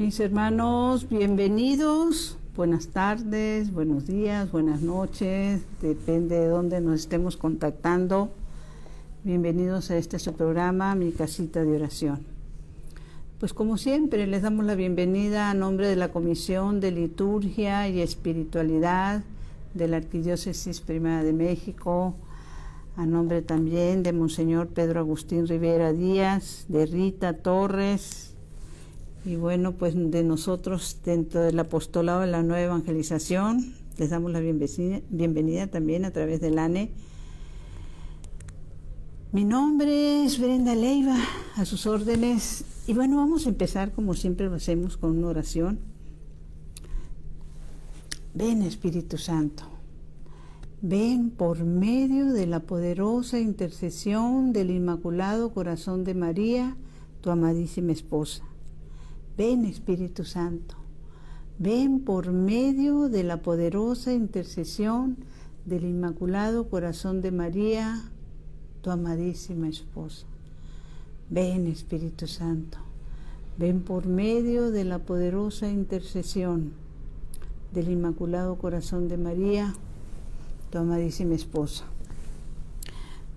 Mis hermanos, bienvenidos, buenas tardes, buenos días, buenas noches, depende de dónde nos estemos contactando. Bienvenidos a este su programa, Mi Casita de Oración. Pues como siempre, les damos la bienvenida a nombre de la Comisión de Liturgia y Espiritualidad de la Arquidiócesis Primada de México, a nombre también de Monseñor Pedro Agustín Rivera Díaz, de Rita Torres, y bueno, pues de nosotros dentro del apostolado de la Nueva Evangelización. Les damos la bienvenida también a través del ANE. Mi nombre es Brenda Leiva, a sus órdenes. Y bueno, vamos a empezar como siempre lo hacemos con una oración. Ven, Espíritu Santo, ven por medio de la poderosa intercesión del Inmaculado Corazón de María, tu amadísima esposa. Ven, Espíritu Santo, ven por medio de la poderosa intercesión del Inmaculado Corazón de María, tu amadísima esposa. Ven, Espíritu Santo, ven por medio de la poderosa intercesión del Inmaculado Corazón de María, tu amadísima esposa.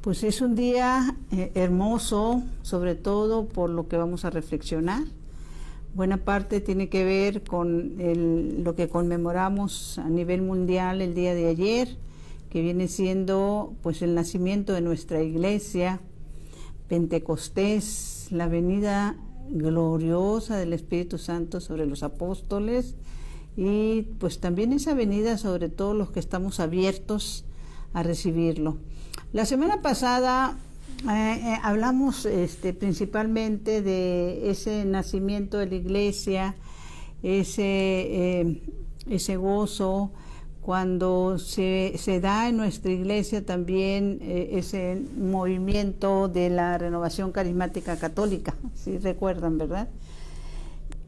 Pues es un día hermoso, sobre todo por lo que vamos a reflexionar. Buena parte tiene que ver con lo que conmemoramos a nivel mundial el día de ayer, que viene siendo pues el nacimiento de nuestra iglesia, Pentecostés, la venida gloriosa del Espíritu Santo sobre los apóstoles y pues también esa venida sobre todos los que estamos abiertos a recibirlo. La semana pasada hablamos principalmente de ese nacimiento de la iglesia, ese gozo, cuando se da en nuestra iglesia también ese movimiento de la renovación carismática católica, si recuerdan, ¿verdad?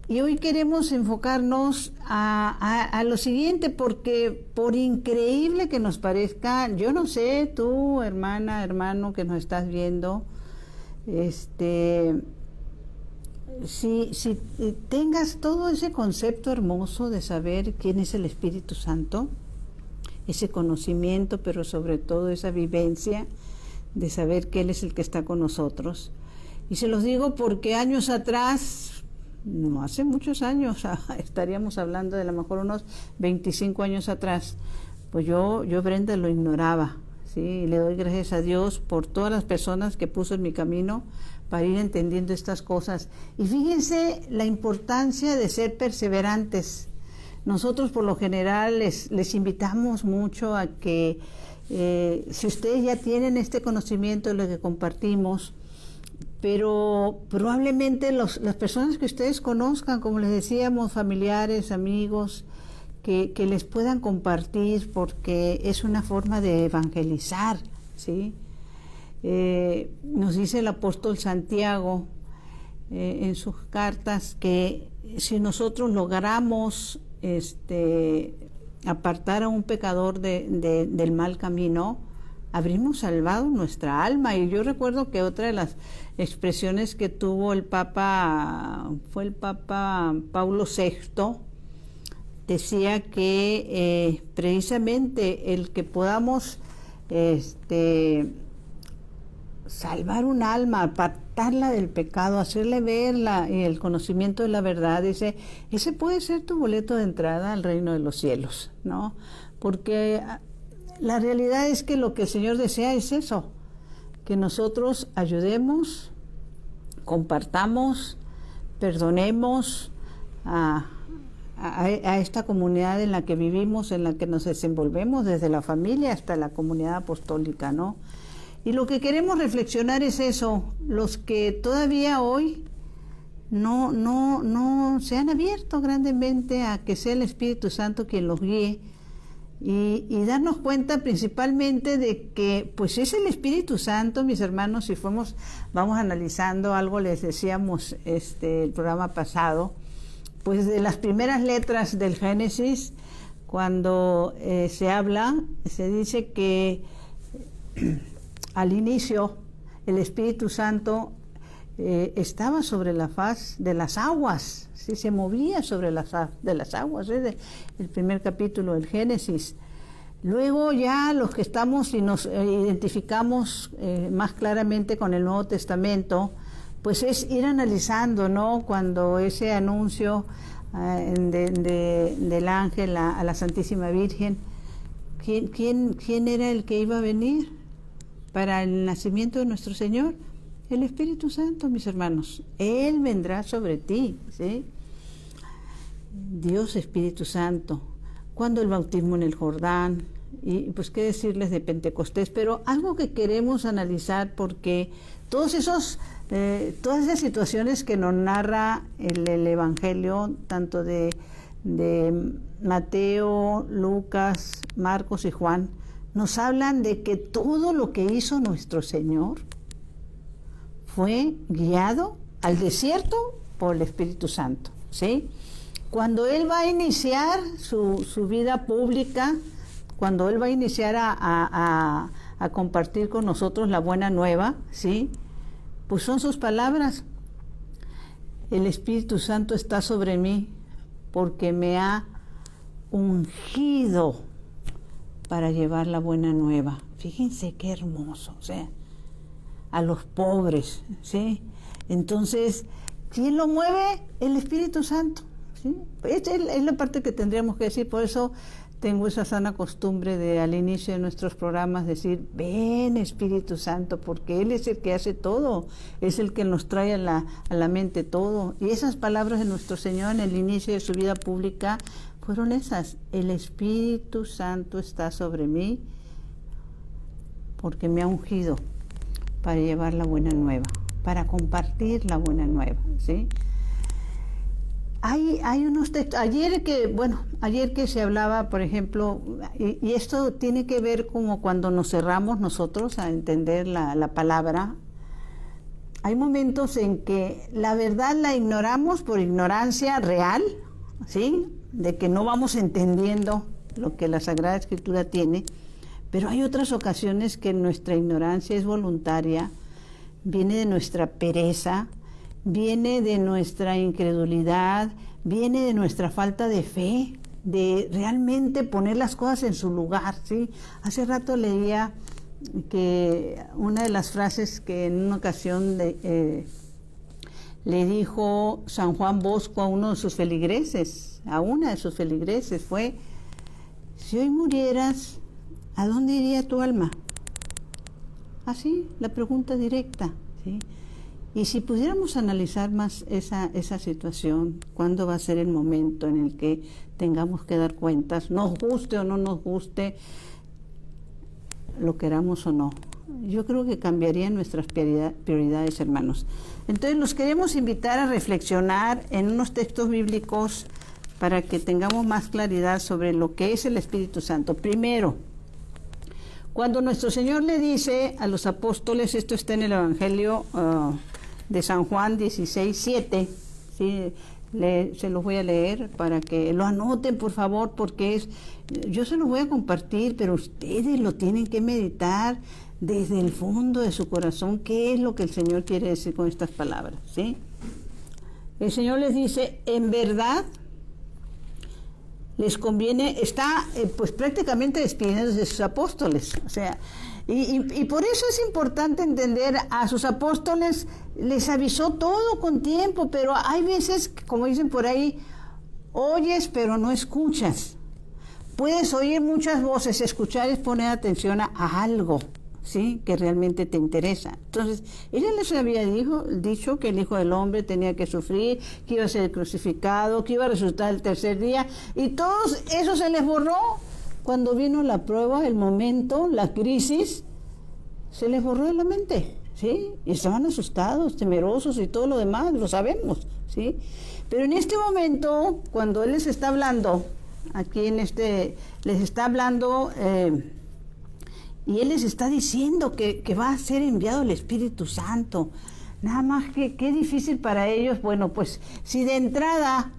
Y hoy queremos enfocarnos a lo siguiente, porque por increíble que nos parezca, yo no sé, tú, hermana, hermano, que nos estás viendo, si tengas todo ese concepto hermoso de saber quién es el Espíritu Santo, ese conocimiento, pero sobre todo esa vivencia de saber que Él es el que está con nosotros. Y se los digo porque años atrás, no hace muchos años, estaríamos hablando de a lo mejor unos 25 años atrás, pues yo Brenda lo ignoraba, ¿sí? Y le doy gracias a Dios por todas las personas que puso en mi camino para ir entendiendo estas cosas. Y fíjense la importancia de ser perseverantes. Nosotros por lo general les invitamos mucho a que si ustedes ya tienen este conocimiento de lo que compartimos, pero probablemente las personas que ustedes conozcan, como les decíamos, familiares, amigos, que les puedan compartir, porque es una forma de evangelizar, ¿sí? Nos dice el apóstol Santiago en sus cartas que si nosotros logramos apartar a un pecador del mal camino, habrimos salvado nuestra alma. Y yo recuerdo que otra de las expresiones que tuvo el Papa Paulo VI, decía que precisamente el que podamos salvar un alma, apartarla del pecado, hacerle ver el conocimiento de la verdad, ese puede ser tu boleto de entrada al reino de los cielos, ¿no? Porque la realidad es que lo que el Señor desea es eso, que nosotros ayudemos, compartamos, perdonemos a esta comunidad en la que vivimos, en la que nos desenvolvemos, desde la familia hasta la comunidad apostólica, ¿no? Y lo que queremos reflexionar es eso, los que todavía hoy no se han abierto grandemente a que sea el Espíritu Santo quien los guíe, y darnos cuenta principalmente de que pues es el Espíritu Santo, mis hermanos. Si vamos analizando algo, les decíamos el programa pasado, pues de las primeras letras del Génesis, cuando se dice que al inicio el Espíritu Santo estaba sobre la faz de las aguas, ¿sí? Se movía sobre la faz de las aguas, ¿sí? El primer capítulo del Génesis. Luego ya los que estamos y nos identificamos más claramente con el Nuevo Testamento, pues es ir analizando, ¿no? Cuando ese anuncio del ángel a la Santísima Virgen, ¿quién era el que iba a venir para el nacimiento de nuestro Señor? El Espíritu Santo, mis hermanos. Él vendrá sobre ti, ¿sí? Dios Espíritu Santo. Cuando el bautismo en el Jordán, y pues qué decirles de Pentecostés, pero algo que queremos analizar, porque todas esas situaciones que nos narra el Evangelio, tanto de Mateo, Lucas, Marcos y Juan, nos hablan de que todo lo que hizo nuestro Señor fue guiado al desierto por el Espíritu Santo, ¿sí? Cuando Él va a iniciar su vida pública, cuando Él va a iniciar a compartir con nosotros la buena nueva, ¿sí? Pues son sus palabras: el Espíritu Santo está sobre mí porque me ha ungido para llevar la buena nueva. Fíjense qué hermoso, o sea, a los pobres, ¿sí? Entonces, ¿quién lo mueve? El Espíritu Santo, ¿sí? Es la parte que tendríamos que decir. Por eso tengo esa sana costumbre de al inicio de nuestros programas decir: ven Espíritu Santo, porque Él es el que hace todo, es el que nos trae a la mente todo. Y esas palabras de nuestro Señor en el inicio de su vida pública fueron esas: el Espíritu Santo está sobre mí porque me ha ungido para llevar la buena nueva, para compartir la buena nueva, ¿sí? Hay unos textos, ayer que se hablaba, por ejemplo, y esto tiene que ver como cuando nos cerramos nosotros a entender la palabra. Hay momentos en que la verdad la ignoramos por ignorancia real, ¿sí? De que no vamos entendiendo lo que la Sagrada Escritura tiene, pero hay otras ocasiones que nuestra ignorancia es voluntaria, viene de nuestra pereza, viene de nuestra incredulidad, viene de nuestra falta de fe, de realmente poner las cosas en su lugar, ¿sí? Hace rato leía que una de las frases que en una ocasión le dijo San Juan Bosco a uno de sus feligreses, fue: si hoy murieras, ¿a dónde iría tu alma? Así, la pregunta directa, ¿sí? Y si pudiéramos analizar más esa situación, ¿cuándo va a ser el momento en el que tengamos que dar cuentas? Nos guste o no nos guste, lo queramos o no. Yo creo que cambiarían nuestras prioridades, hermanos. Entonces los queremos invitar a reflexionar en unos textos bíblicos para que tengamos más claridad sobre lo que es el Espíritu Santo. Primero, cuando nuestro Señor le dice a los apóstoles, esto está en el Evangelio de San Juan 16:7, ¿sí? Se los voy a leer para que lo anoten, por favor, porque yo se los voy a compartir, pero ustedes lo tienen que meditar desde el fondo de su corazón, qué es lo que el Señor quiere decir con estas palabras, ¿sí? El Señor les dice: en verdad les conviene, está pues prácticamente despidiéndose de sus apóstoles, o sea, y por eso es importante entender, a sus apóstoles les avisó todo con tiempo, pero hay veces, como dicen por ahí, oyes pero no escuchas. Puedes oír muchas voces, escuchar es poner atención a algo, ¿sí? Que realmente te interesa. Entonces, Él les había dicho que el Hijo del Hombre tenía que sufrir, que iba a ser crucificado, que iba a resucitar el tercer día, y todo eso se les borró. Cuando vino la prueba, el momento, la crisis, se les borró de la mente, ¿sí? Y estaban asustados, temerosos y todo lo demás, lo sabemos, ¿sí? Pero en este momento, cuando Él les está hablando, les está hablando, y Él les está diciendo que va a ser enviado el Espíritu Santo. Nada más que qué difícil para ellos. Bueno, pues si de entrada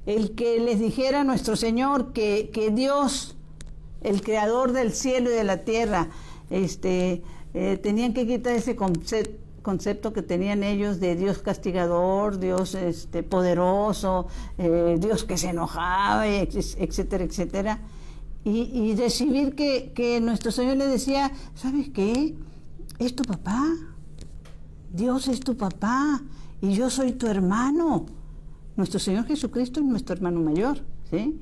el que les dijera a nuestro Señor que Dios, el creador del cielo y de la tierra, tenían que quitar ese concepto que tenían ellos de Dios castigador, Dios poderoso, Dios que se enojaba, etcétera, etcétera. Y recibir que nuestro Señor le decía, ¿sabes qué? Es tu papá, Dios es tu papá y yo soy tu hermano. Nuestro Señor Jesucristo es nuestro hermano mayor, ¿sí?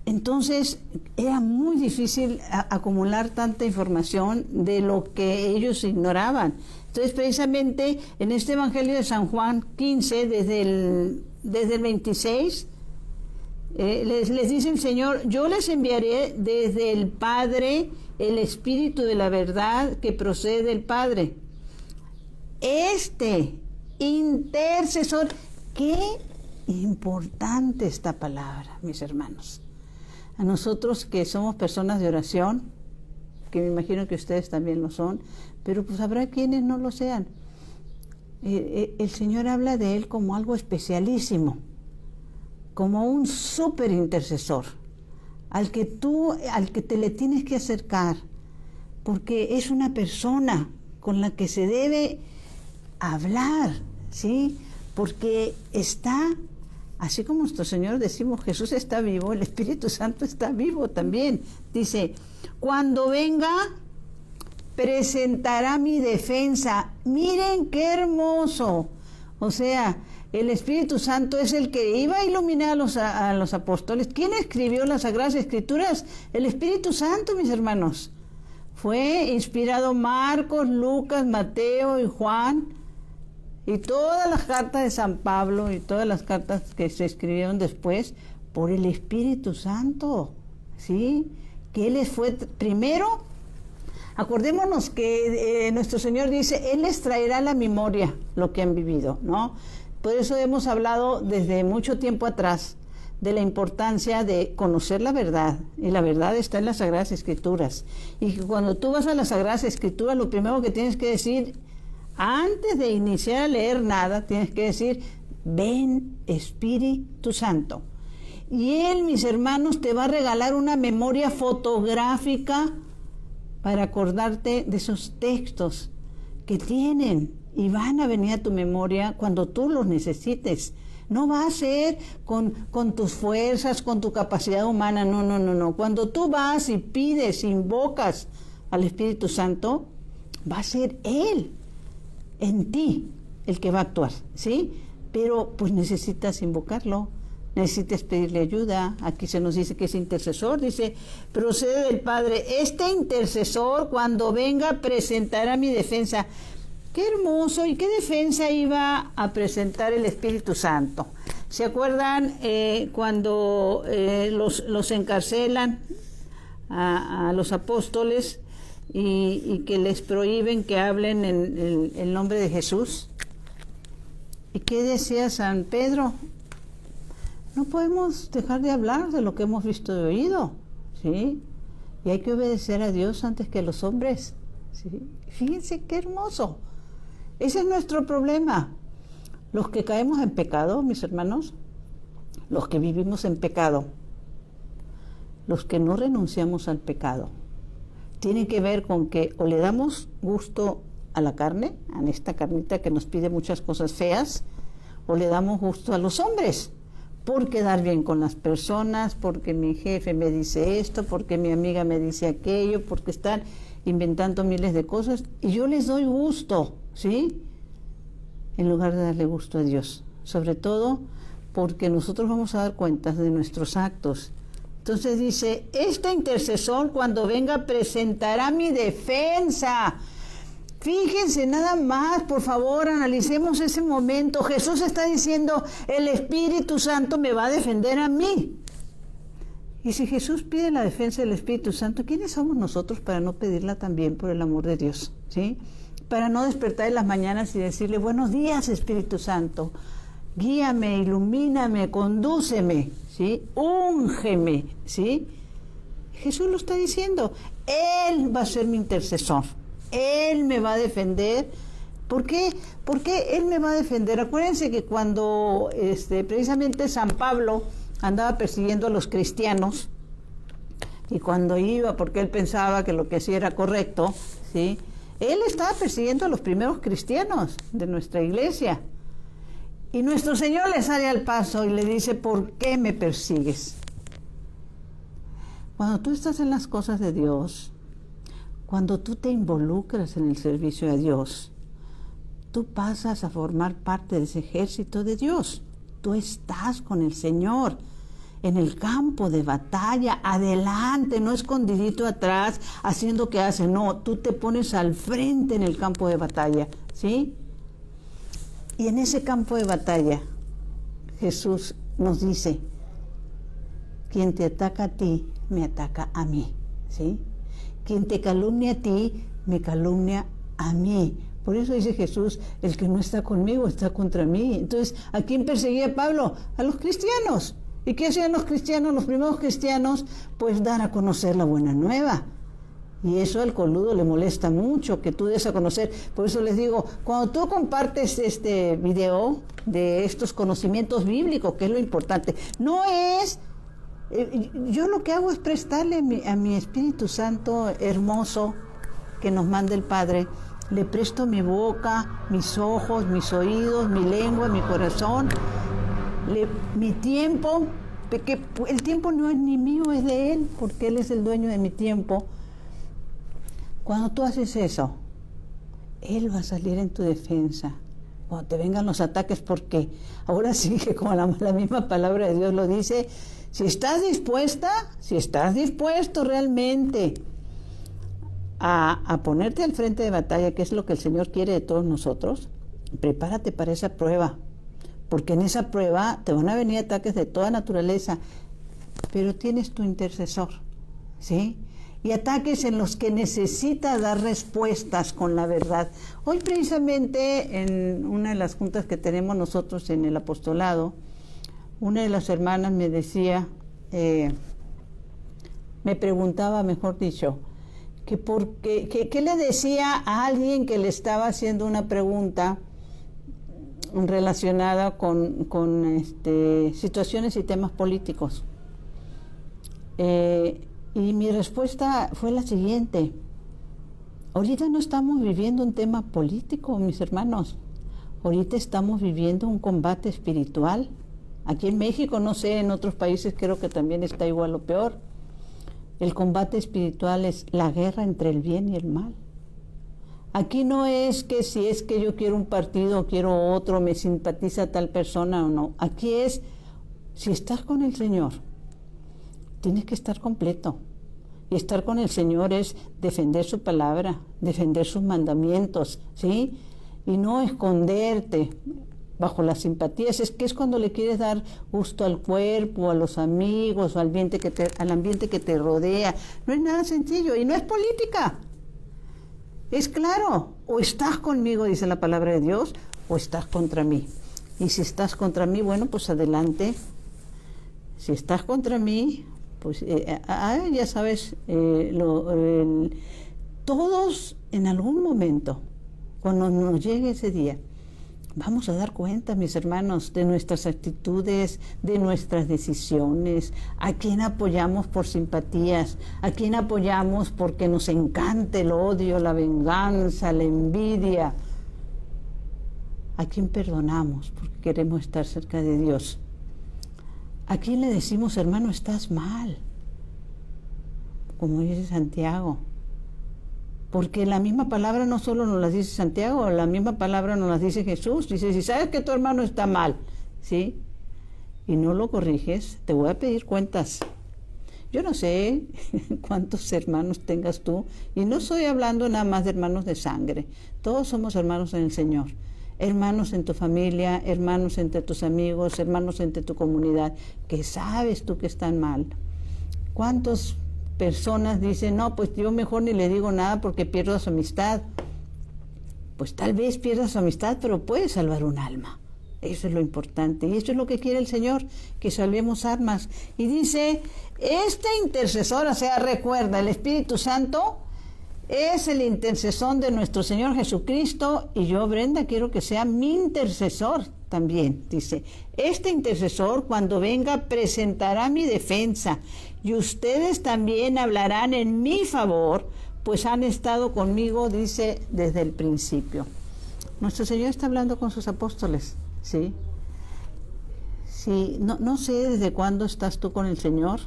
Entonces era muy difícil acumular tanta información de lo que ellos ignoraban. Entonces precisamente en este Evangelio de San Juan 15, desde el 26, les dice el Señor, yo les enviaré desde el Padre el Espíritu de la verdad que procede del Padre. Este intercesor, qué importante esta palabra, mis hermanos. A nosotros que somos personas de oración, que me imagino que ustedes también lo son, pero pues habrá quienes no lo sean. El Señor habla de Él como algo especialísimo, como un súper intercesor, al que te le tienes que acercar, porque es una persona con la que se debe hablar, ¿sí? Porque está, así como nuestro Señor decimos, Jesús está vivo, el Espíritu Santo está vivo también. Dice, cuando venga, presentará mi defensa. Miren qué hermoso. O sea, el Espíritu Santo es el que iba a iluminar a los apóstoles. ¿Quién escribió las Sagradas Escrituras? El Espíritu Santo, mis hermanos. Fue inspirado Marcos, Lucas, Mateo y Juan, y todas las cartas de San Pablo y todas las cartas que se escribieron después por el Espíritu Santo, ¿sí? Que Él les fue primero. Acordémonos que nuestro Señor dice, Él les traerá a la memoria lo que han vivido, ¿no? Por eso hemos hablado desde mucho tiempo atrás de la importancia de conocer la verdad, y la verdad está en las Sagradas Escrituras. Y cuando tú vas a las Sagradas Escrituras, lo primero que tienes que decir, antes de iniciar a leer nada, tienes que decir, ven Espíritu Santo. Y Él, mis hermanos, te va a regalar una memoria fotográfica para acordarte de esos textos que tienen y van a venir a tu memoria cuando tú los necesites. No va a ser con tus fuerzas, con tu capacidad humana, no. Cuando tú vas y pides, invocas al Espíritu Santo, va a ser Él en ti el que va a actuar, ¿sí? Pero pues necesitas invocarlo, necesitas pedirle ayuda. Aquí se nos dice que es intercesor, dice, procede del Padre. Este intercesor cuando venga presentará mi defensa. Qué hermoso, y qué defensa iba a presentar el Espíritu Santo. ¿Se acuerdan cuando los encarcelan a los apóstoles y que les prohíben que hablen en el nombre de Jesús? ¿Y qué decía San Pedro? No podemos dejar de hablar de lo que hemos visto y oído, ¿sí? Y hay que obedecer a Dios antes que a los hombres, ¿sí? Fíjense qué hermoso. Ese es nuestro problema. Los que caemos en pecado, mis hermanos, los que vivimos en pecado, los que no renunciamos al pecado, tiene que ver con que o le damos gusto a la carne, a esta carnita que nos pide muchas cosas feas, o le damos gusto a los hombres, por quedar bien con las personas, porque mi jefe me dice esto, porque mi amiga me dice aquello, porque están inventando miles de cosas, y yo les doy gusto, ¿sí? En lugar de darle gusto a Dios, sobre todo porque nosotros vamos a dar cuentas de nuestros actos. Entonces dice, este intercesor cuando venga presentará mi defensa. Fíjense nada más, por favor, analicemos ese momento. Jesús está diciendo, el Espíritu Santo me va a defender a mí. Y si Jesús pide la defensa del Espíritu Santo, ¿quiénes somos nosotros para no pedirla también por el amor de Dios? ¿Sí? Para no despertar en las mañanas y decirle, buenos días, Espíritu Santo. Guíame, ilumíname, condúceme, ¿sí? Úngeme, ¿sí? Jesús lo está diciendo. Él va a ser mi intercesor. Él me va a defender. ¿Por qué? ¿Por qué Él me va a defender? Acuérdense que cuando precisamente San Pablo andaba persiguiendo a los cristianos, y cuando iba, porque él pensaba que lo que hacía era correcto, ¿sí? Él estaba persiguiendo a los primeros cristianos de nuestra iglesia. Y nuestro Señor le sale al paso y le dice, ¿por qué me persigues? Cuando tú estás en las cosas de Dios, cuando tú te involucras en el servicio a Dios, tú pasas a formar parte de ese ejército de Dios. Tú estás con el Señor en el campo de batalla, adelante, no escondidito atrás, haciendo que hace. No, tú te pones al frente en el campo de batalla, ¿sí? Y en ese campo de batalla, Jesús nos dice, quien te ataca a ti, me ataca a mí, ¿sí? Quien te calumnia a ti, me calumnia a mí. Por eso dice Jesús, el que no está conmigo está contra mí. Entonces, ¿a quién perseguía Pablo? A los cristianos. ¿Y qué hacían los cristianos, los primeros cristianos? Pues dar a conocer la buena nueva. Y eso al coludo le molesta mucho, que tú des a conocer. Por eso les digo, cuando tú compartes este video de estos conocimientos bíblicos, que es lo importante, no es... yo lo que hago es prestarle a mi Espíritu Santo hermoso que nos manda el Padre. Le presto mi boca, mis ojos, mis oídos, mi lengua, mi corazón, mi tiempo, porque el tiempo no es ni mío, es de Él, porque Él es el dueño de mi tiempo. Cuando tú haces eso, Él va a salir en tu defensa. Cuando te vengan los ataques, porque ahora sí que como la misma palabra de Dios lo dice, si estás dispuesta, si estás dispuesto realmente a ponerte al frente de batalla, que es lo que el Señor quiere de todos nosotros, prepárate para esa prueba, porque en esa prueba te van a venir ataques de toda naturaleza, pero tienes tu intercesor, ¿sí? Y ataques en los que necesitas dar respuestas con la verdad. Hoy precisamente en una de las juntas que tenemos nosotros en el apostolado, una de las hermanas me decía, me preguntaba, mejor dicho, ¿qué le decía a alguien que le estaba haciendo una pregunta relacionada con situaciones y temas políticos? Y mi respuesta fue la siguiente: ahorita no estamos viviendo un tema político, mis hermanos, ahorita estamos viviendo un combate espiritual. Aquí en México, no sé, en otros países creo que también está igual o peor. El combate espiritual es la guerra entre el bien y el mal. Aquí no es que si es que yo quiero un partido o quiero otro, me simpatiza tal persona o no. Aquí es, si estás con el Señor, tienes que estar completo. Y estar con el Señor es defender su palabra, defender sus mandamientos, ¿sí? Y no esconderte bajo las simpatías. Es que es cuando le quieres dar gusto al cuerpo, a los amigos, o al ambiente que te rodea. No es nada sencillo y no es política. Es claro, o estás conmigo, dice la palabra de Dios, o estás contra mí. Y si estás contra mí, bueno, pues adelante. Si estás contra mí, pues ya sabes, todos en algún momento, cuando nos llegue ese día, vamos a dar cuenta, mis hermanos, de nuestras actitudes, de nuestras decisiones, a quién apoyamos por simpatías, a quién apoyamos porque nos encanta el odio, la venganza, la envidia, a quién perdonamos porque queremos estar cerca de Dios. ¿A quién le decimos, hermano, estás mal? Como dice Santiago. Porque la misma palabra no solo nos la dice Santiago, la misma palabra nos la dice Jesús. Dice, si sabes que tu hermano está mal, ¿sí? Y no lo corriges, te voy a pedir cuentas. Yo no sé cuántos hermanos tengas tú, y no estoy hablando nada más de hermanos de sangre. Todos somos hermanos en el Señor. Hermanos en tu familia, hermanos entre tus amigos, hermanos entre tu comunidad, que sabes tú que están mal. ¿Cuántas personas dicen, no, pues yo mejor ni le digo nada porque pierdo su amistad? Pues tal vez pierdas su amistad, pero puedes salvar un alma. Eso es lo importante. Y eso es lo que quiere el Señor, que salvemos almas. Y dice, este intercesor, o sea, recuerda, el Espíritu Santo es el intercesor de nuestro Señor Jesucristo, y yo, Brenda, quiero que sea mi intercesor también. Dice, este intercesor cuando venga presentará mi defensa, y ustedes también hablarán en mi favor, pues han estado conmigo, dice, desde el principio. Nuestro Señor está hablando con sus apóstoles, ¿sí? Sí, no sé desde cuándo estás tú con el Señor,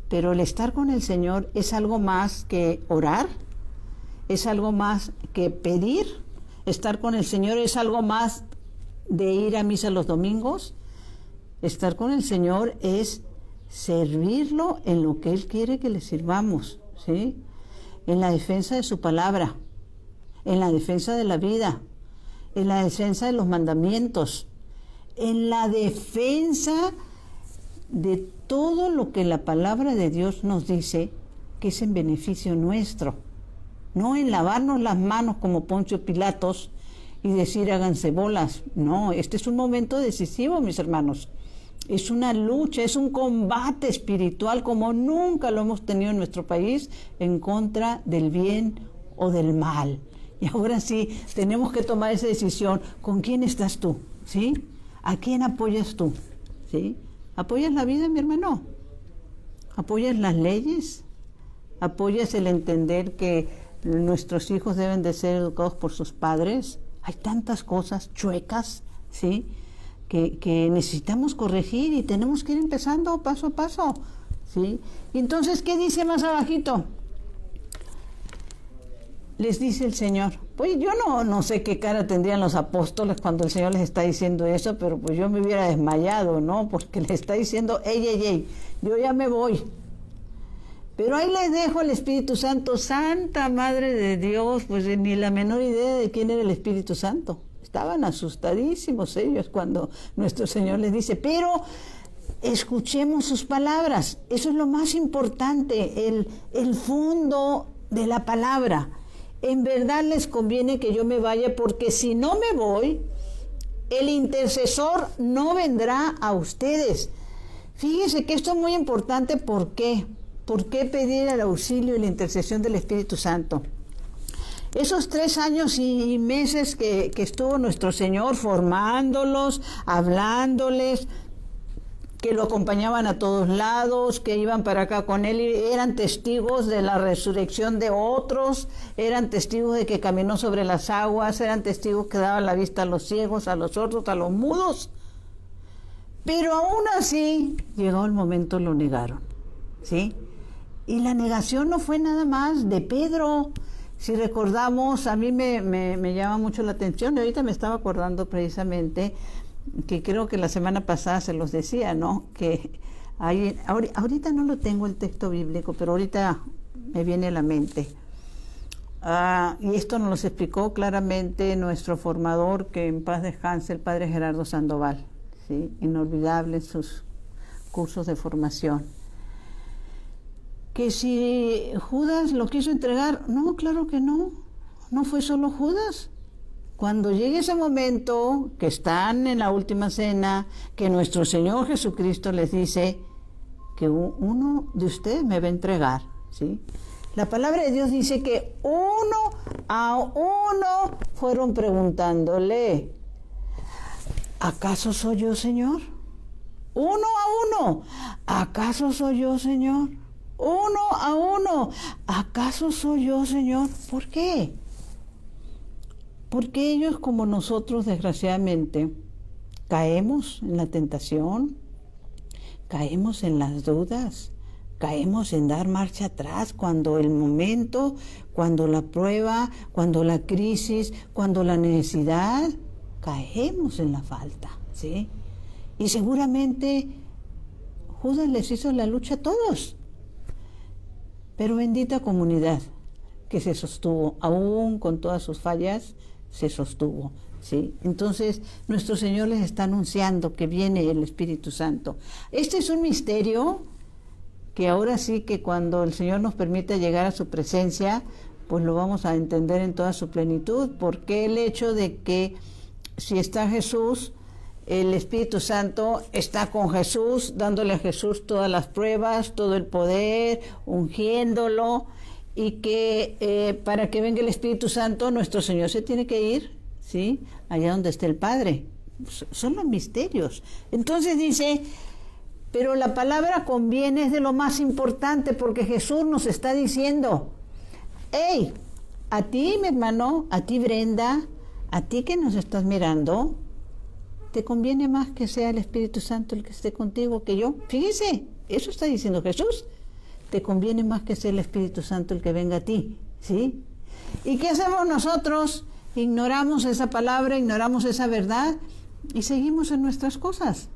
pero el estar con el Señor es algo más que orar, es algo más que pedir. Estar con el Señor es algo más de ir a misa los domingos. Estar con el Señor es servirlo en lo que Él quiere que le sirvamos, ¿sí? En la defensa de su palabra, en la defensa de la vida, en la defensa de los mandamientos, en la defensa de todo lo que la palabra de Dios nos dice que es en beneficio nuestro, no en lavarnos las manos como Poncio Pilatos y decir háganse bolas. No, este es un momento decisivo, mis hermanos. Es una lucha, es un combate espiritual como nunca lo hemos tenido en nuestro país en contra del bien o del mal. Y ahora sí, tenemos que tomar esa decisión. ¿Con quién estás tú? ¿Sí? ¿A quién apoyas tú? ¿Sí? ¿Apoyas la vida, mi hermano? ¿Apoyas las leyes? ¿Apoyas el entender que nuestros hijos deben de ser educados por sus padres? Hay tantas cosas chuecas, ¿sí?, que necesitamos corregir y tenemos que ir empezando paso a paso, ¿sí? Y entonces, ¿qué dice más abajito? Les dice el Señor. Pues yo no sé qué cara tendrían los apóstoles cuando el Señor les está diciendo eso, pero pues yo me hubiera desmayado, ¿no? Porque les está diciendo, ey, yo ya me voy. Pero ahí les dejo el Espíritu Santo. Santa Madre de Dios, pues ni la menor idea de quién era el Espíritu Santo. Estaban asustadísimos ellos cuando nuestro Señor les dice, pero escuchemos sus palabras. Eso es lo más importante, el fondo de la palabra. En verdad les conviene que yo me vaya, porque si no me voy, el intercesor no vendrá a ustedes. Fíjense que esto es muy importante. ¿Por qué? ¿Por qué pedir el auxilio y la intercesión del Espíritu Santo? Esos 3 años y meses que estuvo nuestro Señor formándolos, hablándoles, que lo acompañaban a todos lados, que iban para acá con Él, y eran testigos de la resurrección de otros, eran testigos de que caminó sobre las aguas, eran testigos que daban la vista a los ciegos, a los sordos, a los mudos. Pero aún así, llegó el momento, lo negaron, ¿sí? Y la negación no fue nada más de Pedro. Si recordamos, a mí me llama mucho la atención, y ahorita me estaba acordando precisamente, que creo que la semana pasada se los decía, ¿no? Que hay, ahorita no lo tengo el texto bíblico, pero ahorita me viene a la mente. Y esto nos lo explicó claramente nuestro formador, que en paz descanse, el padre Gerardo Sandoval, ¿sí? Inolvidable en sus cursos de formación. Que si Judas lo quiso entregar, no, claro que no fue solo Judas. Cuando llegue ese momento, que están en la última cena, que nuestro Señor Jesucristo les dice que uno de ustedes me va a entregar, ¿sí? La palabra de Dios dice que uno a uno fueron preguntándole, ¿acaso soy yo, Señor? Uno a uno, ¿acaso soy yo, Señor? Uno a uno, ¿acaso soy yo, Señor? ¿Por qué? Porque ellos, como nosotros, desgraciadamente, caemos en la tentación, caemos en las dudas, caemos en dar marcha atrás cuando el momento, cuando la prueba, cuando la crisis, cuando la necesidad, caemos en la falta, ¿sí? Y seguramente Judas les hizo la lucha a todos. Pero bendita comunidad que se sostuvo, aún con todas sus fallas, se sostuvo, ¿sí? Entonces, nuestro Señor les está anunciando que viene el Espíritu Santo. Este es un misterio que ahora sí que cuando el Señor nos permite llegar a su presencia, pues lo vamos a entender en toda su plenitud, porque el hecho de que si está Jesús, el Espíritu Santo está con Jesús, dándole a Jesús todas las pruebas, todo el poder, ungiéndolo, y que para que venga el Espíritu Santo, nuestro Señor se tiene que ir, ¿sí?, allá donde esté el Padre. Son los misterios. Entonces dice, pero la palabra conviene, es de lo más importante, porque Jesús nos está diciendo, hey, a ti, mi hermano, a ti, Brenda, a ti que nos estás mirando, te conviene más que sea el Espíritu Santo el que esté contigo que yo. Fíjese, eso está diciendo Jesús. Te conviene más que sea el Espíritu Santo el que venga a ti, ¿sí? ¿Y qué hacemos nosotros? Ignoramos esa palabra, ignoramos esa verdad y seguimos en nuestras cosas.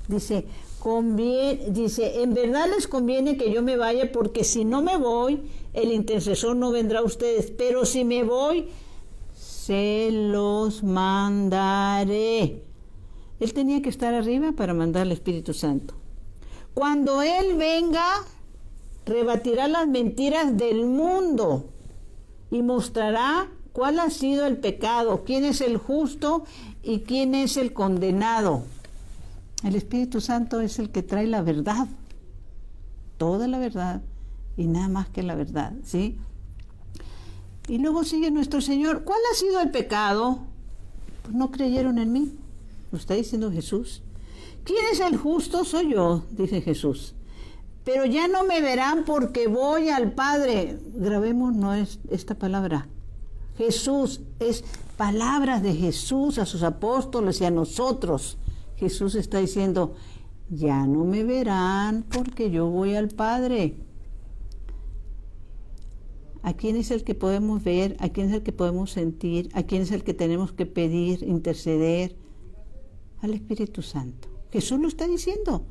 Dice, en verdad les conviene que yo me vaya, porque si no me voy, el intercesor no vendrá a ustedes, pero si me voy, se los mandaré. Él tenía que estar arriba para mandar al Espíritu Santo. Cuando Él venga, rebatirá las mentiras del mundo y mostrará cuál ha sido el pecado, quién es el justo y quién es el condenado. El Espíritu Santo es el que trae la verdad, toda la verdad y nada más que la verdad, ¿sí? Y luego sigue nuestro Señor. ¿Cuál ha sido el pecado? Pues no creyeron en mí. Lo está diciendo Jesús. ¿Quién es el justo? Soy yo, dice Jesús. Pero ya no me verán porque voy al Padre. Grabemos no es esta palabra. Jesús, es palabras de Jesús a sus apóstoles y a nosotros. Jesús está diciendo, ya no me verán porque yo voy al Padre. ¿A quién es el que podemos ver? ¿A quién es el que podemos sentir? ¿A quién es el que tenemos que pedir, interceder? Al Espíritu Santo. Jesús lo está diciendo.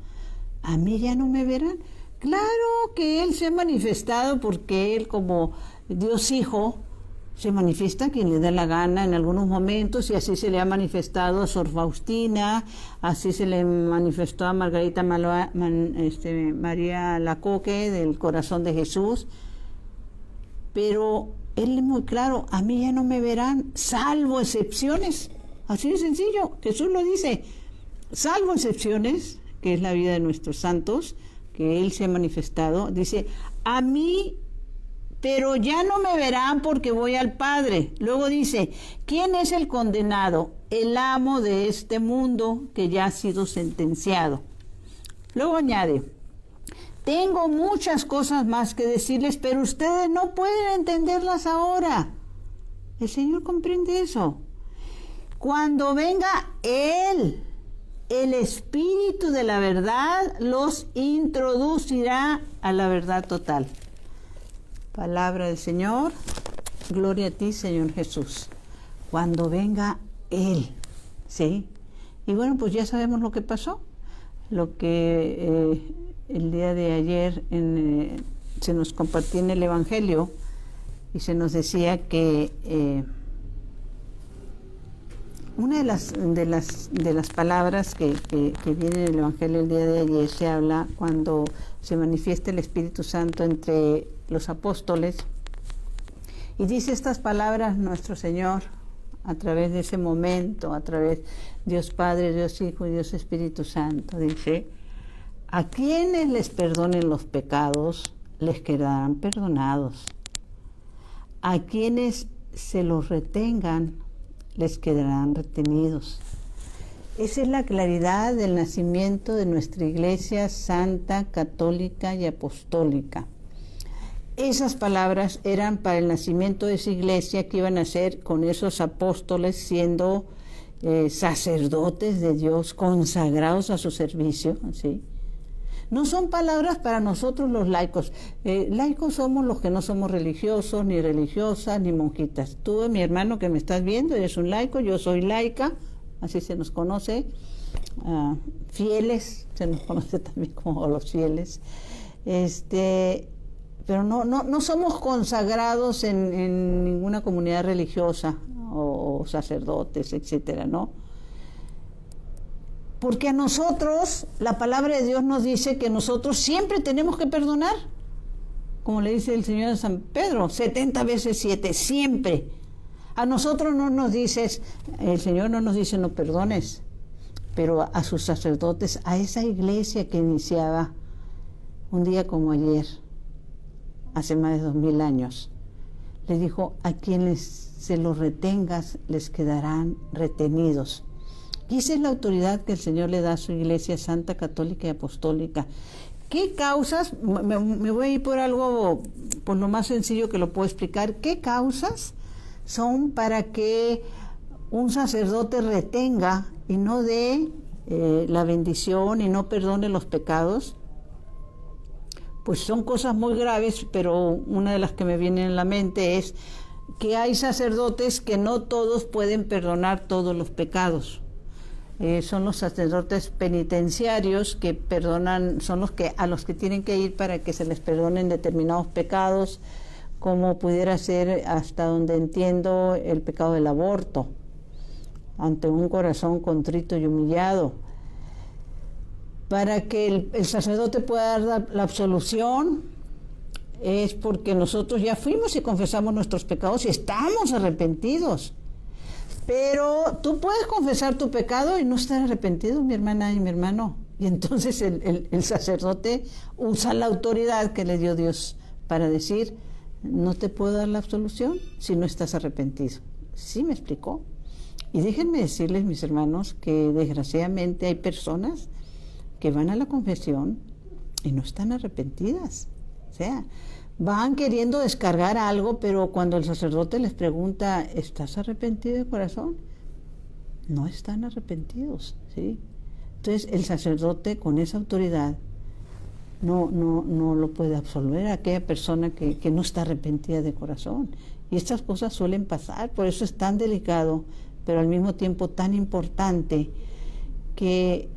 A mí ya no me verán. Claro que Él se ha manifestado, porque Él, como Dios Hijo, se manifiesta a quien le da la gana en algunos momentos, y así se le ha manifestado a Sor Faustina, así se le manifestó a Margarita María Lacoque del Corazón de Jesús. Pero Él es muy claro, a mí ya no me verán, salvo excepciones. Así de sencillo, Jesús lo dice, salvo excepciones, que es la vida de nuestros santos, que Él se ha manifestado, dice, a mí, pero ya no me verán porque voy al Padre. Luego dice, ¿quién es el condenado? El amo de este mundo que ya ha sido sentenciado. Luego añade, tengo muchas cosas más que decirles, pero ustedes no pueden entenderlas ahora. El Señor comprende eso. Cuando venga Él, el Espíritu de la verdad, los introducirá a la verdad total. Palabra del Señor. Gloria a ti, Señor Jesús. Cuando venga Él, ¿sí? Y bueno, pues ya sabemos lo que pasó. Lo que el día de ayer se nos compartió en el Evangelio, y se nos decía que una de las palabras que viene en el Evangelio el día de ayer, se habla cuando se manifiesta el Espíritu Santo entre los apóstoles, y dice estas palabras nuestro Señor a través de ese momento, a través de Dios Padre, Dios Hijo y Dios Espíritu Santo. Dice, a quienes les perdonen los pecados, les quedarán perdonados. A quienes se los retengan, les quedarán retenidos. Esa es la claridad del nacimiento de nuestra Iglesia Santa, Católica y Apostólica. Esas palabras eran para el nacimiento de esa iglesia que iban a ser con esos apóstoles, siendo sacerdotes de Dios, consagrados a su servicio, ¿sí? No son palabras para nosotros los laicos. Laicos somos los que no somos religiosos, ni religiosas, ni monjitas. Tú, mi hermano que me estás viendo, eres un laico, yo soy laica, así se nos conoce. Fieles, se nos conoce también como los fieles. Pero no somos consagrados en ninguna comunidad religiosa o sacerdotes, etcétera, ¿no? Porque a nosotros, la palabra de Dios nos dice que nosotros siempre tenemos que perdonar. Como le dice el Señor a San Pedro, 70 veces 7, siempre. A nosotros no nos dices, el Señor no nos dice no perdones, pero a sus sacerdotes, a esa iglesia que iniciaba un día como ayer, hace más de 2000 años, le dijo, a quienes se los retengas les quedarán retenidos. Y esa es la autoridad que el Señor le da a su Iglesia Santa, Católica y Apostólica. ¿Qué causas? Me voy a ir por algo, por lo más sencillo que lo puedo explicar. ¿Qué causas son para que un sacerdote retenga y no dé la bendición y no perdone los pecados? Pues son cosas muy graves, pero una de las que me viene en la mente es que hay sacerdotes que no todos pueden perdonar todos los pecados. Son los sacerdotes penitenciarios que perdonan, son los que a los que tienen que ir para que se les perdonen determinados pecados, como pudiera ser, hasta donde entiendo, el pecado del aborto, ante un corazón contrito y humillado. Para que el sacerdote pueda dar la absolución, es porque nosotros ya fuimos y confesamos nuestros pecados y estamos arrepentidos. Pero tú puedes confesar tu pecado y no estar arrepentido, mi hermana y mi hermano. Y entonces el sacerdote usa la autoridad que le dio Dios para decir, no te puedo dar la absolución si no estás arrepentido. ¿Sí me explicó? Y déjenme decirles, mis hermanos, que desgraciadamente hay personas que van a la confesión y no están arrepentidas. O sea, van queriendo descargar algo, pero cuando el sacerdote les pregunta, ¿estás arrepentido de corazón? No están arrepentidos, ¿sí? Entonces el sacerdote con esa autoridad no lo puede absolver a aquella persona que no está arrepentida de corazón. Y estas cosas suelen pasar, por eso es tan delicado, pero al mismo tiempo tan importante que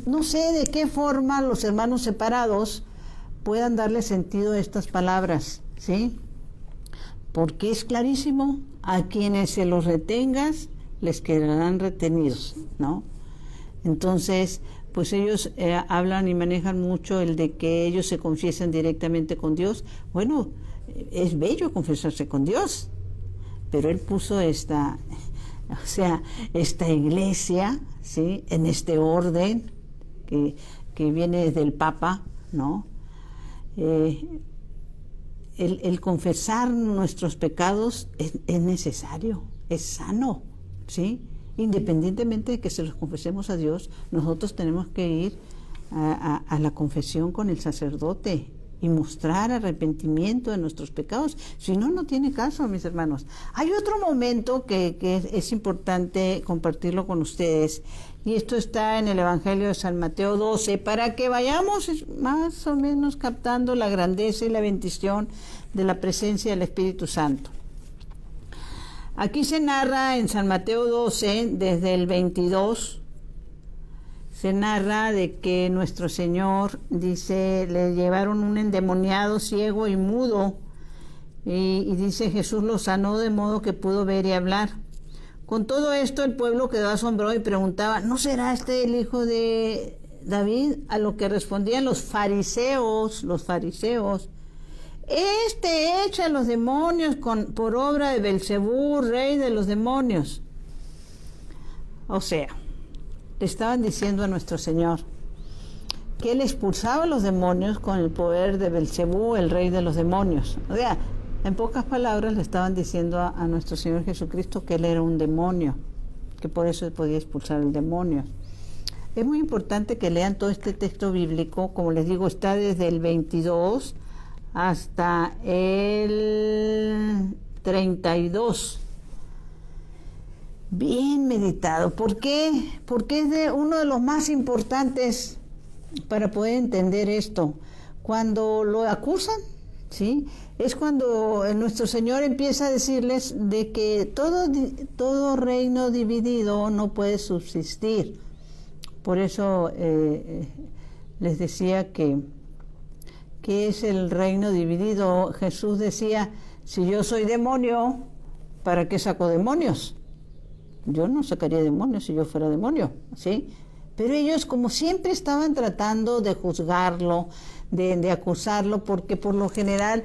no sé de qué forma los hermanos separados puedan darle sentido a estas palabras, ¿sí? Porque es clarísimo, a quienes se los retengas, les quedarán retenidos, ¿no? Entonces, pues ellos hablan y manejan mucho el de que ellos se confiesen directamente con Dios. Bueno, es bello confesarse con Dios, pero Él puso esta iglesia, ¿sí? En este orden que viene desde el Papa, ¿no? El confesar nuestros pecados es necesario, es sano, ¿sí? Independientemente de que se los confesemos a Dios, nosotros tenemos que ir a la confesión con el sacerdote y mostrar arrepentimiento de nuestros pecados. Si no, no tiene caso, mis hermanos. Hay otro momento que es importante compartirlo con ustedes, y esto está en el Evangelio de San Mateo 12, para que vayamos más o menos captando la grandeza y la bendición de la presencia del Espíritu Santo. Aquí se narra en San Mateo 12, desde el 22, se narra de que nuestro Señor, dice, le llevaron un endemoniado ciego y mudo, y dice, Jesús lo sanó de modo que pudo ver y hablar. Con todo esto el pueblo quedó asombrado y preguntaba, ¿no será este el hijo de David? A lo que respondían los fariseos, este echa a los demonios por obra de Belcebú, rey de los demonios. O sea, le estaban diciendo a nuestro Señor que Él expulsaba a los demonios con el poder de Belcebú, el rey de los demonios. O sea, en pocas palabras le estaban diciendo a nuestro Señor Jesucristo que Él era un demonio, que por eso podía expulsar el demonio. Es muy importante que lean todo este texto bíblico, como les digo, está desde el 22 hasta el 32. Bien meditado. ¿Por qué? Porque es uno de los más importantes para poder entender esto. Cuando lo acusan, ¿sí? Es cuando nuestro Señor empieza a decirles de que todo reino dividido no puede subsistir. Por eso les decía que es el reino dividido. Jesús decía, si yo soy demonio, ¿para qué saco demonios? Yo no sacaría demonios si yo fuera demonio, ¿sí? Pero ellos, como siempre, estaban tratando de juzgarlo, de acusarlo, porque por lo general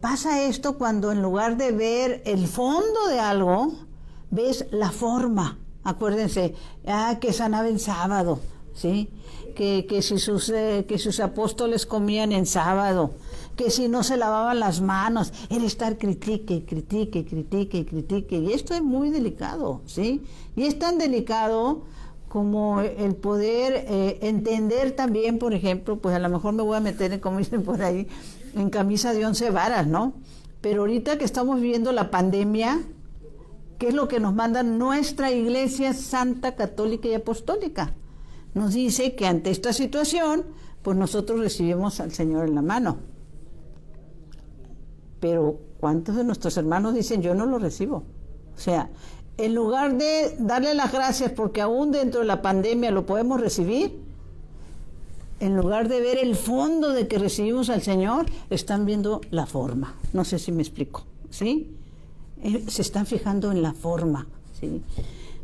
pasa esto cuando en lugar de ver el fondo de algo, ves la forma. Acuérdense, que sanaba en sábado, ¿sí? Que sus apóstoles comían en sábado, que si no se lavaban las manos, era estar critique. Y esto es muy delicado, ¿sí? Y es tan delicado como el poder entender también, por ejemplo, pues a lo mejor me voy a meter, como dicen por ahí, en camisa de 11 varas, ¿no? Pero ahorita que estamos viviendo la pandemia, ¿qué es lo que nos manda nuestra Iglesia Santa, Católica y Apostólica? Nos dice que ante esta situación, pues nosotros recibimos al Señor en la mano. Pero ¿cuántos de nuestros hermanos dicen, yo no lo recibo? O sea, en lugar de darle las gracias porque aún dentro de la pandemia lo podemos recibir, en lugar de ver el fondo de que recibimos al Señor, están viendo la forma. No sé si me explico, ¿sí? Se están fijando en la forma, ¿sí?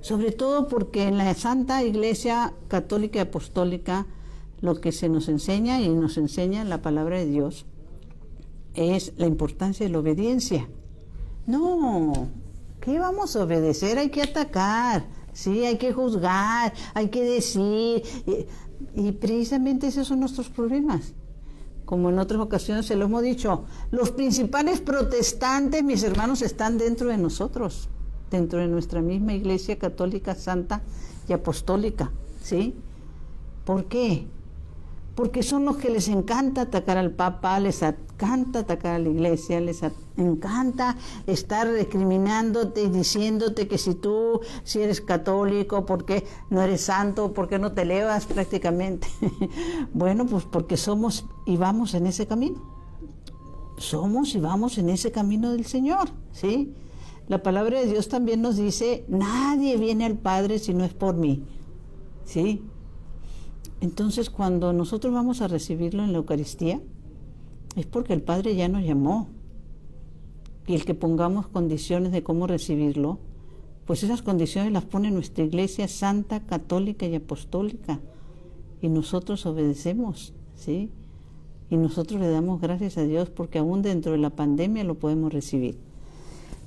Sobre todo porque en la Santa Iglesia Católica y Apostólica lo que se nos enseña y nos enseña la palabra de Dios es la importancia de la obediencia. No, ¿qué vamos a obedecer? Hay que atacar, sí, hay que juzgar, hay que decir, y precisamente esos son nuestros problemas. Como en otras ocasiones se lo hemos dicho, los principales protestantes, mis hermanos, están dentro de nosotros, dentro de nuestra misma Iglesia Católica, Santa y Apostólica, ¿sí? ¿Por qué? Porque son los que les encanta atacar al Papa, les encanta atacar a la Iglesia, les encanta estar recriminándote y diciéndote que si eres católico, ¿por qué no eres santo? ¿Por qué no te elevas prácticamente? Bueno, pues porque somos y vamos en ese camino. Somos y vamos en ese camino del Señor, ¿sí? La palabra de Dios también nos dice, nadie viene al Padre si no es por mí, ¿sí? Entonces, cuando nosotros vamos a recibirlo en la Eucaristía, es porque el Padre ya nos llamó. Y el que pongamos condiciones de cómo recibirlo, pues esas condiciones las pone nuestra Iglesia Santa, Católica y Apostólica. Y nosotros obedecemos, ¿sí? Y nosotros le damos gracias a Dios porque aún dentro de la pandemia lo podemos recibir.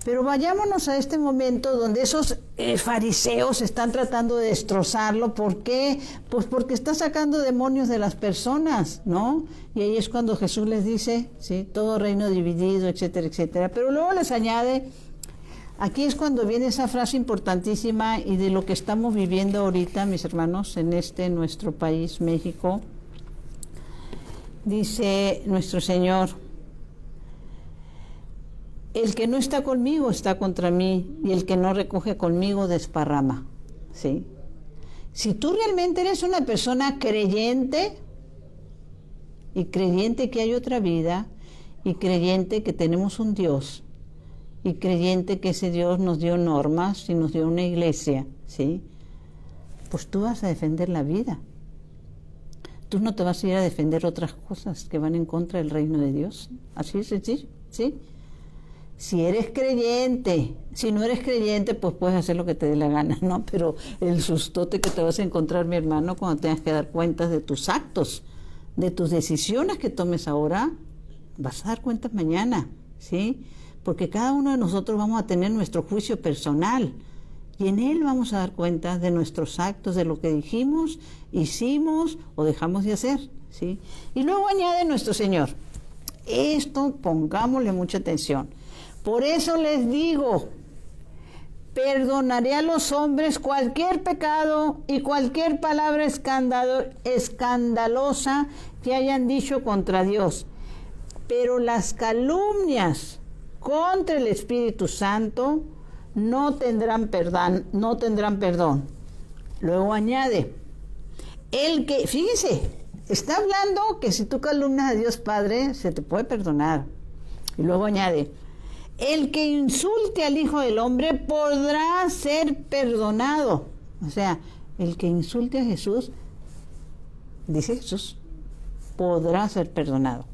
Pero vayámonos a este momento donde esos fariseos están tratando de destrozarlo. ¿Por qué? Pues porque está sacando demonios de las personas, ¿no? Y ahí es cuando Jesús les dice, ¿sí? Todo reino dividido, etcétera, etcétera. Pero luego les añade, aquí es cuando viene esa frase importantísima y de lo que estamos viviendo ahorita, mis hermanos, en nuestro país, México. Dice nuestro Señor, el que no está conmigo está contra mí, y el que no recoge conmigo desparrama, ¿sí? Si tú realmente eres una persona creyente, y creyente que hay otra vida, y creyente que tenemos un Dios, y creyente que ese Dios nos dio normas y nos dio una iglesia, ¿sí? Pues tú vas a defender la vida. Tú no te vas a ir a defender otras cosas que van en contra del reino de Dios. Así es sencillo, ¿sí? Si eres creyente, si no eres creyente, pues puedes hacer lo que te dé la gana, ¿no? Pero el sustote que te vas a encontrar, mi hermano, cuando tengas que dar cuentas de tus actos, de tus decisiones que tomes ahora, vas a dar cuentas mañana, ¿sí? Porque cada uno de nosotros vamos a tener nuestro juicio personal y en él vamos a dar cuenta de nuestros actos, de lo que dijimos, hicimos o dejamos de hacer, ¿sí? Y luego añade nuestro Señor. Esto pongámosle mucha atención. Por eso les digo, perdonaré a los hombres cualquier pecado y cualquier palabra escandalosa que hayan dicho contra Dios. Pero las calumnias contra el Espíritu Santo no tendrán perdón. Luego añade, fíjense, está hablando que si tú calumnias a Dios Padre, se te puede perdonar. Y luego añade, el que insulte al Hijo del Hombre podrá ser perdonado. O sea, el que insulte a Jesús, dice Jesús, podrá ser perdonado.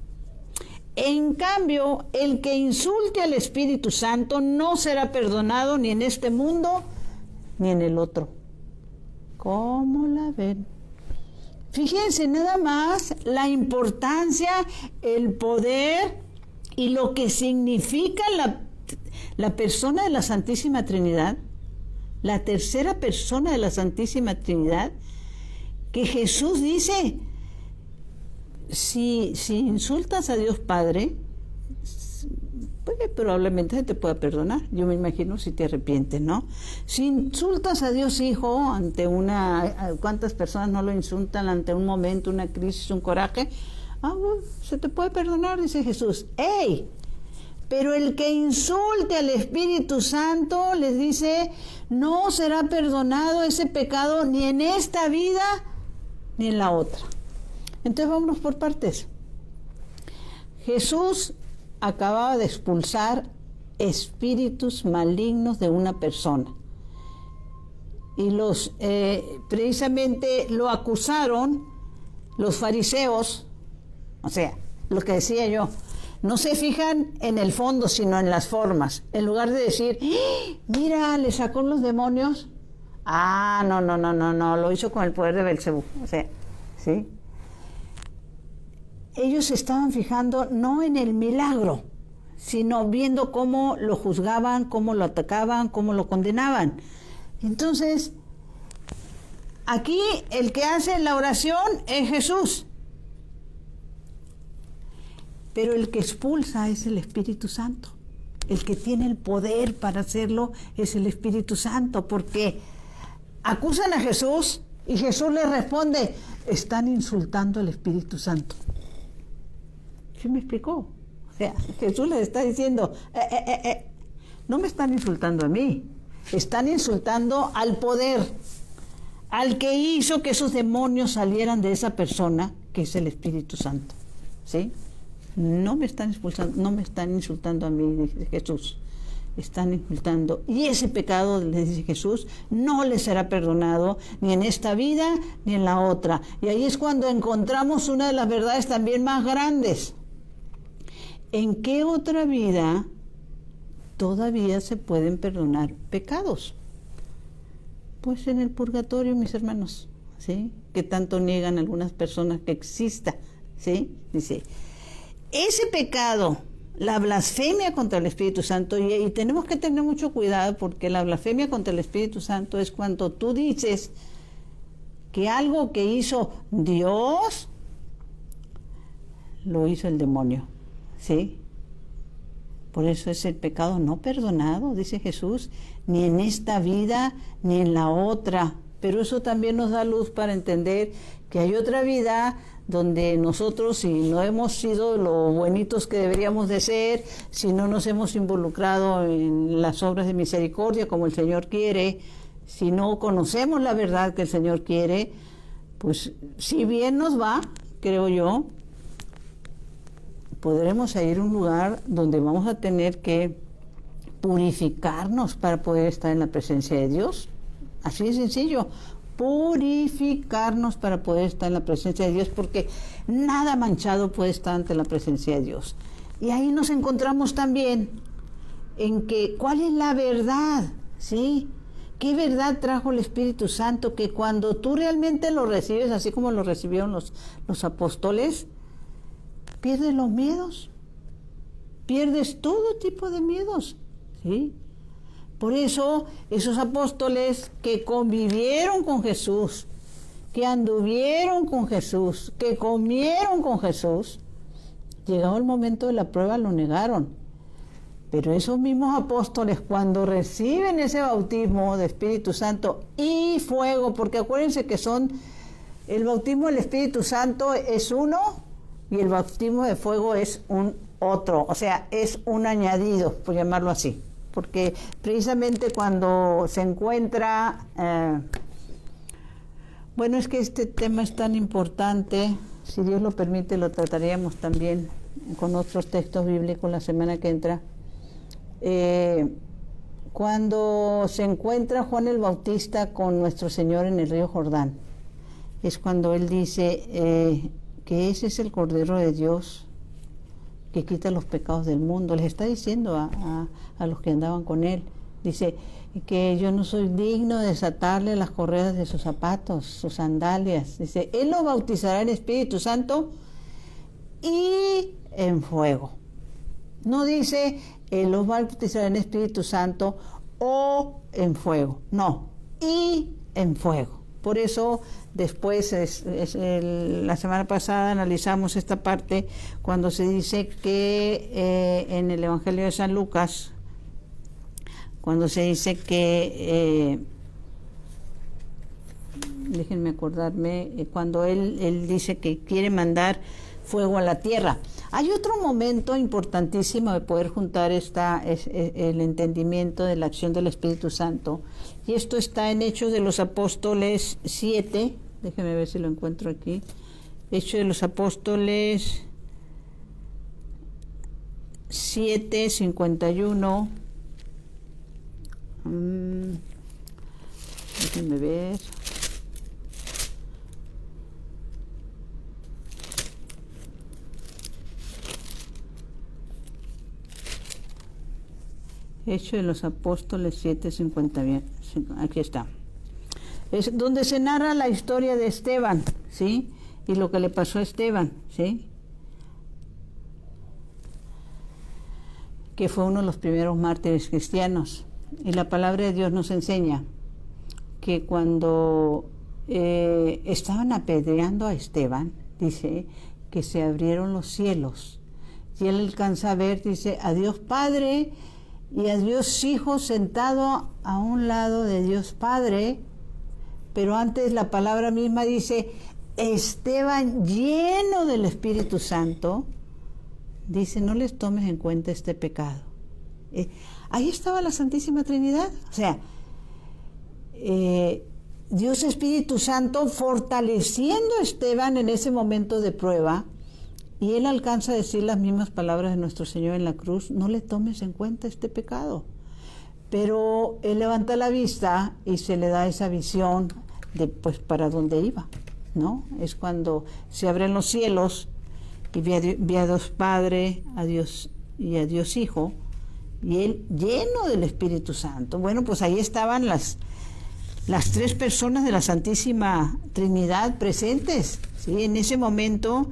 En cambio, el que insulte al Espíritu Santo no será perdonado ni en este mundo ni en el otro. ¿Cómo la ven? Fíjense nada más la importancia, el poder y lo que significa la persona de la Santísima Trinidad, la tercera persona de la Santísima Trinidad, que Jesús dice, si insultas a Dios Padre, pues probablemente se te pueda perdonar. Yo me imagino si te arrepientes, ¿no? Si insultas a Dios Hijo ante ¿cuántas personas no lo insultan ante un momento, una crisis, un coraje? Bueno, se te puede perdonar, dice Jesús. ¡Ey! Pero el que insulte al Espíritu Santo, les dice, no será perdonado ese pecado ni en esta vida ni en la otra. Entonces vámonos por partes. Jesús acababa de expulsar espíritus malignos de una persona. Y precisamente lo acusaron los fariseos, o sea, lo que decía yo, no se fijan en el fondo, sino en las formas. En lugar de decir, mira, le sacó los demonios. No, lo hizo con el poder de Belcebú. O sea, ¿sí? Ellos se estaban fijando no en el milagro, sino viendo cómo lo juzgaban, cómo lo atacaban, cómo lo condenaban. Entonces, aquí el que hace la oración es Jesús. Pero el que expulsa es el Espíritu Santo. El que tiene el poder para hacerlo es el Espíritu Santo, porque acusan a Jesús y Jesús les responde, están insultando al Espíritu Santo. ¿Sí me explicó? O sea, Jesús les está diciendo, no me están insultando a mí, están insultando al poder, al que hizo que esos demonios salieran de esa persona, que es el Espíritu Santo. ¿Sí? No me están expulsando, no me están insultando a mí, dice Jesús. Están insultando. Y ese pecado, le dice Jesús, no les será perdonado ni en esta vida ni en la otra. Y ahí es cuando encontramos una de las verdades también más grandes. ¿En qué otra vida todavía se pueden perdonar pecados? Pues en el purgatorio, mis hermanos, ¿sí? Que tanto niegan algunas personas que exista, ¿sí? Dice, ese pecado, la blasfemia contra el Espíritu Santo, y tenemos que tener mucho cuidado, porque la blasfemia contra el Espíritu Santo es cuando tú dices que algo que hizo Dios lo hizo el demonio, ¿sí? Por eso es el pecado no perdonado, dice Jesús, ni en esta vida ni en la otra. Pero eso también nos da luz para entender que hay otra vida donde nosotros, si no hemos sido lo buenitos que deberíamos de ser, si no nos hemos involucrado en las obras de misericordia como el Señor quiere, si no conocemos la verdad que el Señor quiere, pues si bien nos va, creo yo, podremos ir a un lugar donde vamos a tener que purificarnos para poder estar en la presencia de Dios. Así de sencillo, purificarnos para poder estar en la presencia de Dios, porque nada manchado puede estar ante la presencia de Dios. Y ahí nos encontramos también en que, ¿cuál es la verdad? ¿Sí? ¿Qué verdad trajo el Espíritu Santo? Que cuando tú realmente lo recibes, así como lo recibieron los apóstoles, pierdes los miedos, pierdes todo tipo de miedos, ¿sí? Por eso esos apóstoles que convivieron con Jesús, que anduvieron con Jesús, que comieron con Jesús, llegado el momento de la prueba lo negaron. Pero esos mismos apóstoles, cuando reciben ese bautismo de Espíritu Santo y fuego, porque acuérdense que el bautismo del Espíritu Santo es uno y el bautismo de fuego es un otro, o sea, es un añadido, por llamarlo así. Porque precisamente cuando se encuentra, bueno, es que este tema es tan importante, si Dios lo permite lo trataríamos también con otros textos bíblicos la semana que entra. Cuando se encuentra Juan el Bautista con nuestro Señor en el río Jordán, es cuando él dice que ese es el Cordero de Dios que quita los pecados del mundo. Les está diciendo a los que andaban con él, dice que yo no soy digno de desatarle las correas de sus zapatos, sus sandalias. Dice, él los bautizará en Espíritu Santo y en fuego. No dice, él los bautizará en Espíritu Santo o en fuego, no, y en fuego. Por eso después, la semana pasada analizamos esta parte cuando se dice que en el Evangelio de San Lucas, cuando se dice que, déjenme acordarme, cuando él dice que quiere mandar fuego a la tierra. Hay otro momento importantísimo de poder juntar el entendimiento de la acción del Espíritu Santo, y esto está en Hechos de los Apóstoles 7, déjenme ver si lo encuentro aquí, Hechos de los Apóstoles 7, 51, déjenme ver. Hechos de los Apóstoles 7:50, aquí está. Es donde se narra la historia de Esteban, ¿sí? Y lo que le pasó a Esteban, ¿sí? Que fue uno de los primeros mártires cristianos. Y la palabra de Dios nos enseña que cuando estaban apedreando a Esteban, dice que se abrieron los cielos. Y él alcanza a ver, dice, a Dios Padre y a Dios Hijo sentado a un lado de Dios Padre, pero antes la palabra misma dice, Esteban lleno del Espíritu Santo, dice, no les tomes en cuenta este pecado. Ahí estaba la Santísima Trinidad, o sea, Dios Espíritu Santo fortaleciendo a Esteban en ese momento de prueba. Y él alcanza a decir las mismas palabras de nuestro Señor en la cruz, no le tomes en cuenta este pecado. Pero él levanta la vista y se le da esa visión de pues para dónde iba, ¿no? Es cuando se abren los cielos y ve a Dios Padre, a Dios y a Dios Hijo, y él lleno del Espíritu Santo. Bueno, pues ahí estaban las tres personas de la Santísima Trinidad presentes, ¿sí? En ese momento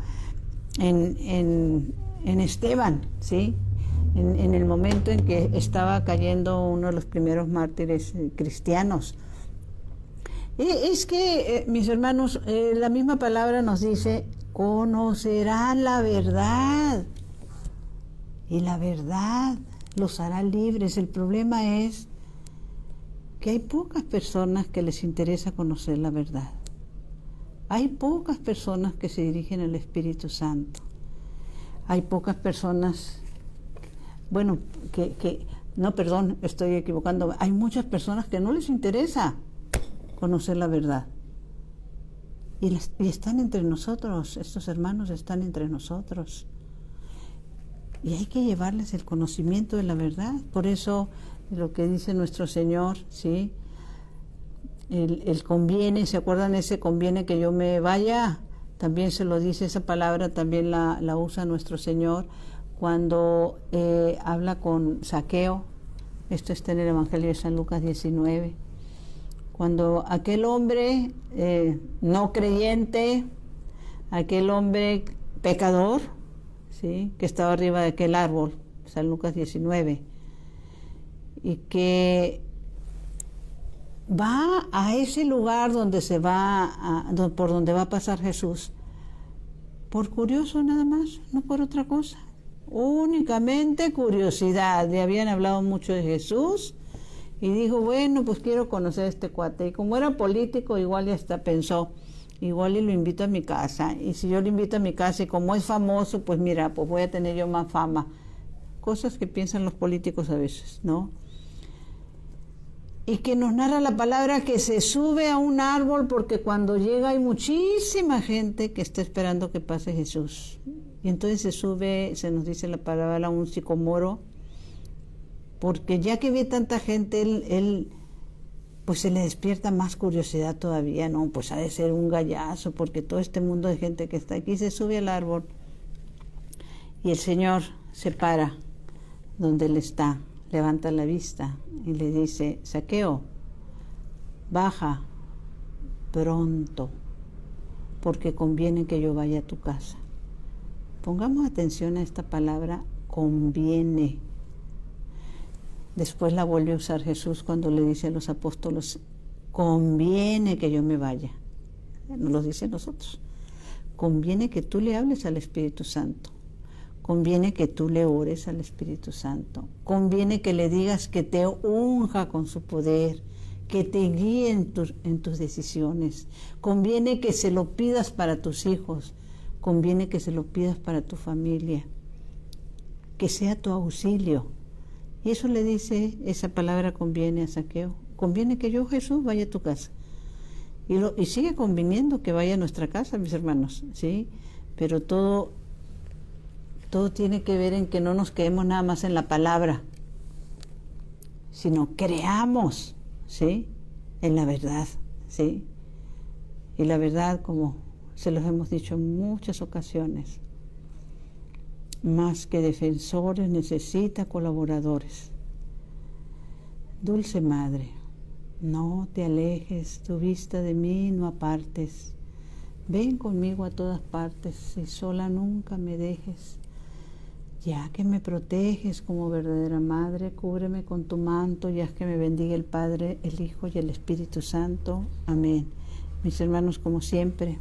en Esteban, ¿sí? En el momento en que estaba cayendo uno de los primeros mártires cristianos. Es que, mis hermanos, la misma palabra nos dice, conocerán la verdad, y la verdad los hará libres. El problema es que hay pocas personas que les interesa conocer la verdad. Hay pocas personas que se dirigen al Espíritu Santo. Hay pocas personas, bueno, no, perdón, estoy equivocando. Hay muchas personas que no les interesa conocer la verdad. Y están entre nosotros, estos hermanos están entre nosotros. Y hay que llevarles el conocimiento de la verdad. Por eso, lo que dice nuestro Señor, ¿sí? El conviene, ¿se acuerdan ese conviene que yo me vaya? También se lo dice, esa palabra también la usa nuestro Señor cuando habla con Zaqueo. Esto está en el Evangelio de San Lucas 19. Cuando aquel hombre no creyente, aquel hombre pecador, ¿sí? Que estaba arriba de aquel árbol, San Lucas 19, y que va a ese lugar donde por donde va a pasar Jesús, por curioso nada más, no por otra cosa, únicamente curiosidad. Le habían hablado mucho de Jesús y dijo, bueno, pues quiero conocer a este cuate. Y como era político, igual ya hasta pensó, igual y lo invito a mi casa, y si yo lo invito a mi casa y como es famoso, pues mira, pues voy a tener yo más fama. Cosas que piensan los políticos a veces, ¿no? Y que nos narra la palabra que se sube a un árbol porque cuando llega hay muchísima gente que está esperando que pase Jesús. Y entonces se sube, se nos dice la palabra, a un sicomoro, porque ya que ve tanta gente, él pues se le despierta más curiosidad todavía, ¿no? Pues ha de ser un gallazo, porque todo este mundo de gente que está aquí se sube al árbol. Y el Señor se para donde él está, levanta la vista y le dice, Zaqueo, baja pronto, porque conviene que yo vaya a tu casa. Pongamos atención a esta palabra, conviene. Después la vuelve a usar Jesús cuando le dice a los apóstoles, conviene que yo me vaya. Nos lo dice a nosotros. Conviene que tú le hables al Espíritu Santo. Conviene que tú le ores al Espíritu Santo. Conviene que le digas que te unja con su poder, que te guíe en tus decisiones. Conviene que se lo pidas para tus hijos. Conviene que se lo pidas para tu familia. Que sea tu auxilio. Y eso le dice, esa palabra conviene a Zaqueo. Conviene que yo, Jesús, vaya a tu casa. Y sigue conviniendo que vaya a nuestra casa, mis hermanos, ¿sí? Pero todo tiene que ver en que no nos quedemos nada más en la palabra, sino creamos, ¿sí? En la verdad, ¿sí? Y la verdad, como se los hemos dicho en muchas ocasiones, más que defensores necesita colaboradores. Dulce Madre, no te alejes tu vista de mí, no apartes. Ven conmigo a todas partes y sola nunca me dejes. Ya que me proteges como verdadera madre, cúbreme con tu manto y haz que me bendiga el Padre, el Hijo y el Espíritu Santo. Amén. Mis hermanos, como siempre,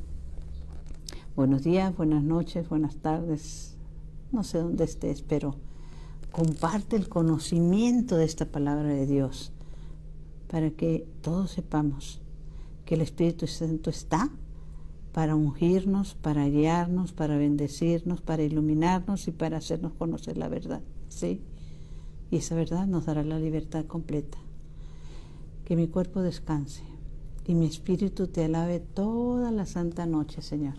buenos días, buenas noches, buenas tardes. No sé dónde estés, pero comparte el conocimiento de esta palabra de Dios para que todos sepamos que el Espíritu Santo está para ungirnos, para guiarnos, para bendecirnos, para iluminarnos y para hacernos conocer la verdad, ¿sí? Y esa verdad nos dará la libertad completa. Que mi cuerpo descanse y mi espíritu te alabe toda la santa noche, Señor.